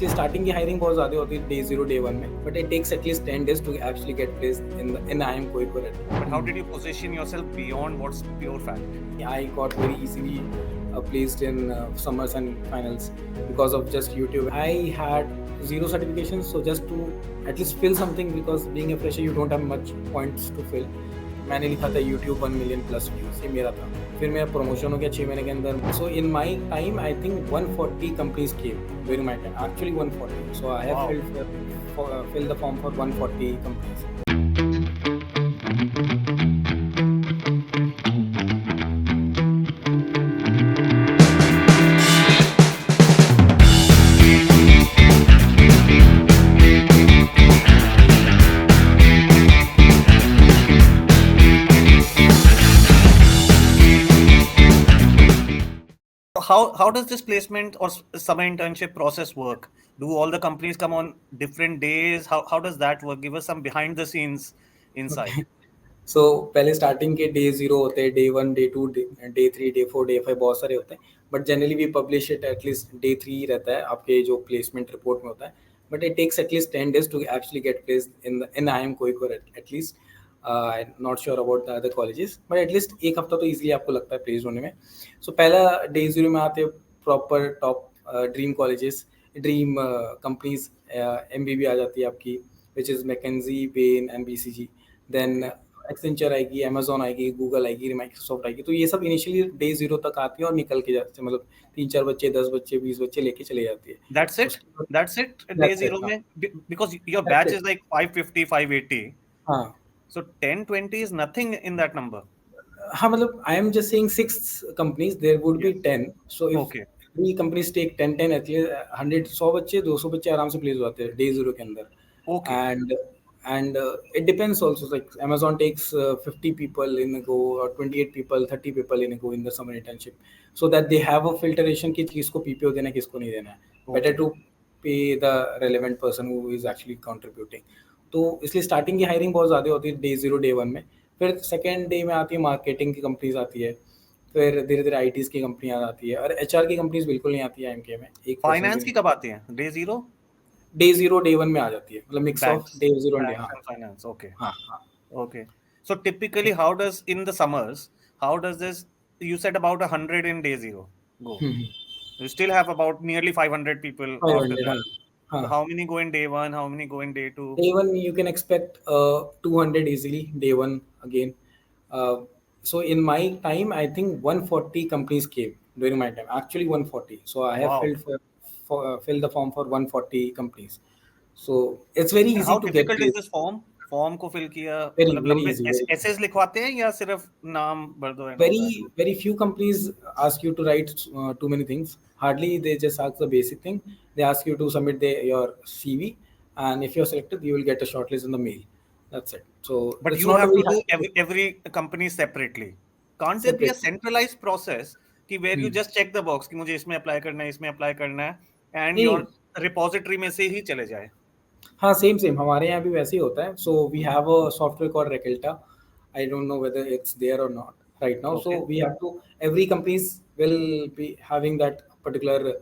Starting की hiring बहुत ज़्यादा होती है डे 0 डे 1 में, but it takes at least 10 days to actually get placed in IIM Kozhikode. But how did you position yourself beyond what's pure fact? I got very easily placed in summers and finals because of just YouTube. I had 0 certifications, so just to at least fill something, because being a fresher you don't have much points to fill. मैंने लिखा था YouTube 1 million plus views, ये मेरा था. फिर मेरा promotion हो गया 6 महीने के अंदर. So in my time I think 140 companies came during my time. Actually 140. So I have filled the form for 140 companies. How does this placement or summer internship process work? Do all the companies come on different days? How does that work? Give us some behind the scenes insight. Okay. So पहले starting के day 0 होते हैं, day 1 day 2 day 3 day 4 day 5 बहुत सारे होते हैं, but generally we publish it at least day 3 रहता है आपके जो प्लेसमेंट रिपोर्ट में होता है, but it takes at least 10 days to actually get placed in IIM Kozhikode at least. Not sure about the other colleges, but at least एक हफ्ता तो इजीली आपको लगता है प्लेस होने में. सो पहला डे 0 में आते हैं proper top dream colleges, dream companies. MBB आ जाती है आपकी, which is McKinsey, Bain and BCG. Then Accenture आएगी, अमेजोन आएगी, गूगल आएगी, माइक्रोसॉफ्ट आएगी. तो ये सब इनिशियली डे 0 तक आती है और निकल के जाते हैं, मतलब 3-4 बच्चे, 10 बच्चे, 20 बच्चे लेके चले जाती है. That's it day 0 में, because your batch is like 550 580. हाँ. So 10-20 is nothing in that number. हाँ, मतलब I am just saying 6 companies, there would be 10. So if Okay. 3 companies take 10 at least 100 बच्चे, 200 बच्चे आराम से प्लेस हो जाते हैं डे 0 के अंदर. Okay. And it depends also, like Amazon takes 50 people in a go, or 28 people, 30 people in a go in the summer internship, so that they have a filtration कि किसको PPO देना है, किसको नहीं देना है. Better to pay the relevant person who is actually contributing. तो इसलिए स्टार्टिंग की हायरिंग बहुत ज़्यादा होती है डे 0 डे 1 में. फिर सेकेंड डे में आती है मार्केटिंग की कंपनीज आती है, फिर धीरे धीरे ITs की कंपनियां आती है, और HR की कंपनीज बिल्कुल नहीं आती है IMK में. एक फाइनेंस की कब आती है? डे 0? डे 0 डे 1 में आ जाती है, मतलब mix of day 0 and finance. Okay. हाँ हाँ. Okay. So typically, how does in the summers, how does this? You said about 100 in day 0 go. You still have about nearly 500 people after that. So how many go in day 1? How many go in day 2? Day 1 you can expect 200 easily. Day 1 again. So in my time, I think 140 companies came during my time. Actually 140. So I have filled the form for 140 companies. So it's very easy How to get. difficult is this form? Form को fill किया, very easy. Assess लिखवाते हैं या सिर्फ नाम भर दो? Very few companies ask you to write too many things. Hardly they just ask the basic thing. They ask you to submit your CV, and if you're selected, you will get a shortlist in the mail. That's it. So, but you have to do every company separately. Can't there be a centralized process कि where you just check the box कि मुझे इसमें apply करना है, इसमें apply करना है, and your repository में से ही चले जाए? हाँ, सेम हमारे यहाँ भी वैसे ही होता है. So we have a software called Rekelta. I don't know whether it's there or not right now. Okay. So we have to, every companies will be having that particular,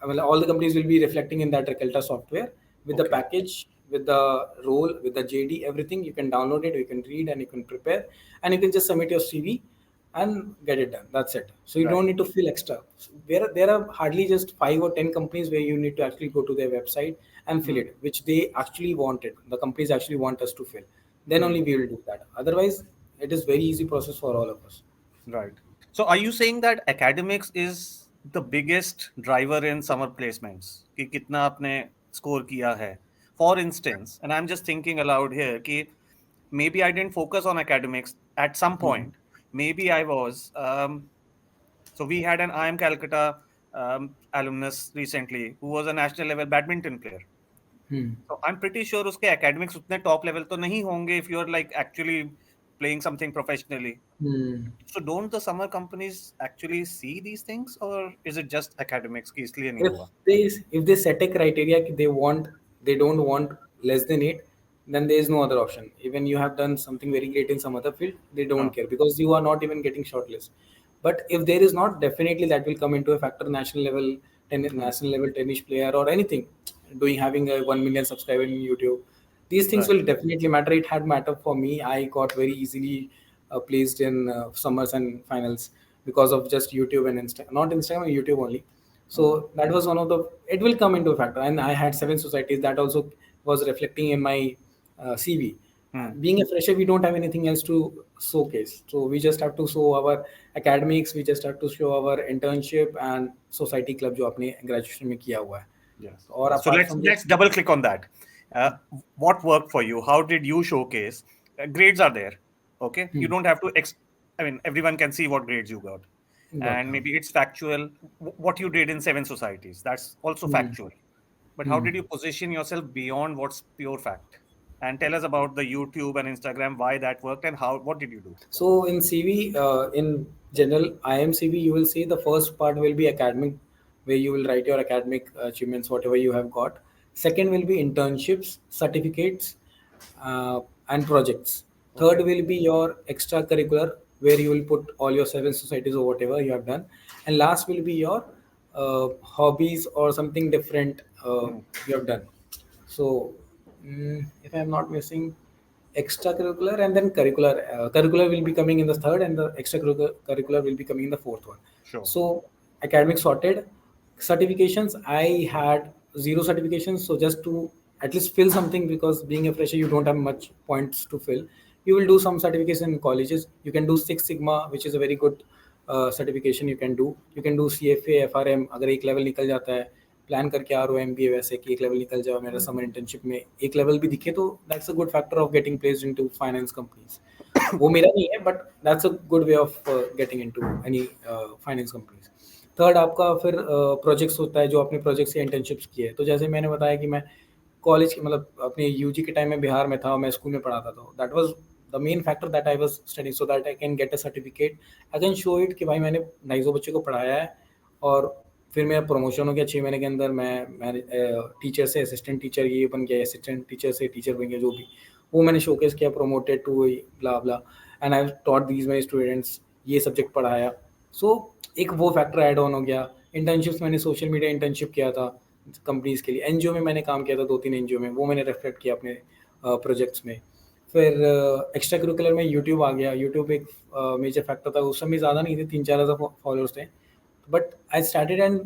well, all the companies will be reflecting in that Rekelta software with the package, with the role, with the JD, everything. You can download it, you can read, and you can prepare, and you can just submit your CV and get it done. That's it. So you don't need to fill extra. There are hardly just 5 or 10 companies where you need to actually go to their website and fill it, which they actually wanted. The companies actually want us to fill. Then only we will do that. Otherwise, it is very easy process for all of us. Right. So are you saying that academics is the biggest driver in summer placements? कि कितना आपने score किया है? For instance, and I'm just thinking aloud here, कि maybe I didn't focus on academics at some point. Maybe I was. So we had an IIM Calcutta alumnus recently who was a national level badminton player. So I'm pretty sure उसके academics उतने top level तो नहीं होंगे if you're like actually playing something professionally. So don't the summer companies actually see these things, or is it just academics कि इसलिए नहीं हुआ? If they set a criteria कि they don't want less than 8, then there is no other option. Even you have done something very great in some other field, they don't care, because you are not even getting shortlist. But if there is not, definitely that will come into a factor. National level national level tennis player or anything, having a 1 million subscriber in YouTube. These things Right. will definitely matter. It had mattered for me. I got very easily placed in summers and finals because of just YouTube and not Instagram, YouTube only. So that was one of the. It will come into a factor, and I had 7 societies. That also was reflecting in my CV. Being a fresher, we don't have anything else to showcase. So we just have to show our academics. We just have to show our internship and society club जो आपने graduation में किया हुआ है. Yes. और So apart from this, let's double click on that. What worked for you? How did you showcase? Grades are there. Okay, you don't have to. I mean, everyone can see what grades you got, and maybe it's factual. What you did in 7 societies, that's also factual. But how did you position yourself beyond what's pure fact? And tell us about the YouTube and Instagram, why that worked, and what did you do? So in CV, in general IM CV, you will see the first part will be academic, where you will write your academic achievements, whatever you have got. Second will be internships, certificates, and projects. Third will be your extracurricular, where you will put all your 7 societies or whatever you have done. And last will be your hobbies or something different you have done. So, if I'm not missing, extracurricular and then curricular. Curricular will be coming in the third, and the extracurricular will be coming in the fourth one. Sure. So, academic sorted. Certifications, I had 0 certifications. So, just to at least fill something, because being a fresher, you don't have much points to fill. You will do some certification in colleges. You can do Six Sigma, which is a very good certification you can do CFA FRM. अगर एक level निकल जाता है, plan करके आ रहा हो MBA वैसे कि एक लेवल निकल जाओ, मेरा समर इंटर्नशिप में एक लेवल भी दिखे तो that's a good factor of getting placed into finance companies. वो मेरा नहीं है, but that's a good way of getting into any finance companies. Third आपका फिर प्रोजेक्ट्स होता है, जो आपने प्रोजेक्ट्स या इंटर्नशिप्स किए. तो जैसे मैंने बताया कि मैं कॉलेज मतलब अपने UG के टाइम में बिहार में था, मैं स्कूल में पढ़ाता था. That was the main factor that I was studying, so that I can get a certificate. I can show it कि भाई मैंने 250 बच्चे को पढ़ाया है, और फिर मेरा प्रमोशन हो गया 6 महीने के अंदर. मैं टीचर से असिस्टेंट टीचर ये बन गया, असिस्टेंट टीचर से टीचर बन गया, जो भी वो मैंने शोकेस किया, promoted to blah blah, and I taught these my students, ये सब्जेक्ट पढ़ाया. सो एक वो फैक्टर ऐड ऑन हो गया. इंटर्नशिप्स, मैंने सोशल मीडिया इंटर्नशिप किया था कंपनीज के लिए. NGO में मैंने काम किया था, 2-3 NGO में, वो मैंने रिफ्लेक्ट किया अपने प्रोजेक्ट्स में. फिर एक्स्ट्रा करिकुलर में यूट्यूब आ गया. यूट्यूब एक मेजर फैक्टर था. उस समय ज़्यादा नहीं थे, 3-4 हज़ार फॉलोअर्स थे, बट आई स्टार्टेड एंड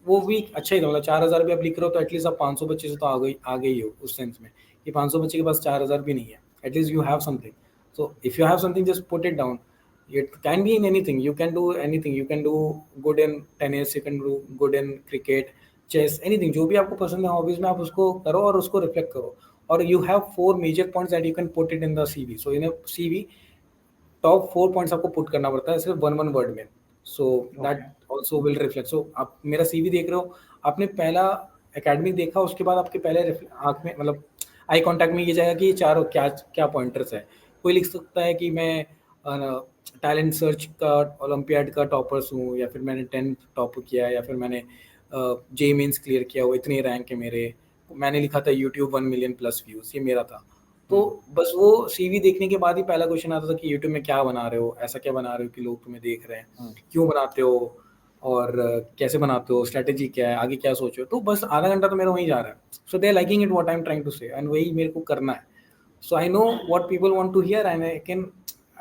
वो भी अच्छा ही था. मतलब 4,000 भी आप लिख रहे हो तो एटलीस्ट आप 500 बच्चे से तो आ गई हो, उस सेंस में कि 500 बच्चे के पास 4,000 भी नहीं है. At least you have something. So if you have something, just put it down. It can be in anything. You can do anything. You can do good in tennis. You can do good in cricket, chess, anything. जो भी आपको पसंद है hobbies में, आप उसको करो और उसको रिफ्लेक्ट करो. और you have 4 major points that you can put it in the CV. So in a CV, top 4 points आपको put करना पड़ता है सिर्फ 1 word में. So that also will reflect. So आप मेरा CV देख रहे हो, आपने पहला एकेडमिक देखा, उसके बाद आपके पहले आँख में मतलब आई कॉन्टैक्ट में ये जाएगा कि ये चारों क्या पॉइंटर्स है. कोई लिख सकता है कि मैं टैलेंट सर्च का ओलंपियाड का टॉपर्स हूँ, या फिर मैंने 10 टॉप किया है, या फिर मैंने JEE मेंस क्लियर किया हुआ, इतने रैंक है मेरे. मैंने लिखा था YouTube 1 million प्लस व्यूज, ये मेरा था. तो बस वो CV देखने के बाद ही पहला क्वेश्चन आता था कि YouTube में क्या बना रहे हो, ऐसा क्या बना रहे हो कि लोग तुम्हें देख रहे हैं, क्यों बनाते हो, और कैसे बनाते हो, स्ट्रेटेजी क्या है, आगे क्या सोचो. तो बस आधा घंटा तो मेरा वहीं जा रहा है. So they are liking it what I am trying to say, and वही मेरे को करना है. So I know what people want to hear, and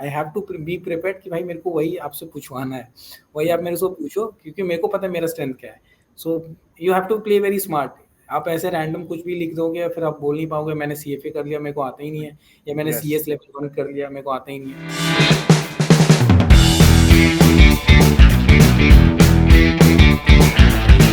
I have to be prepared कि भाई मेरे को वही आपसे पूछवाना है, वही आप मेरे से पूछो, क्योंकि मेरे को पता है मेरा स्ट्रेंथ क्या है. So you have to play very smart. आप ऐसे रैंडम कुछ भी लिख दोगे, फिर आप बोल नहीं पाओगे मैंने CFA कर लिया, मेरे को आता ही नहीं है, या मैंने CS लेवल 1 कर लिया, मेरे को आता ही नहीं है.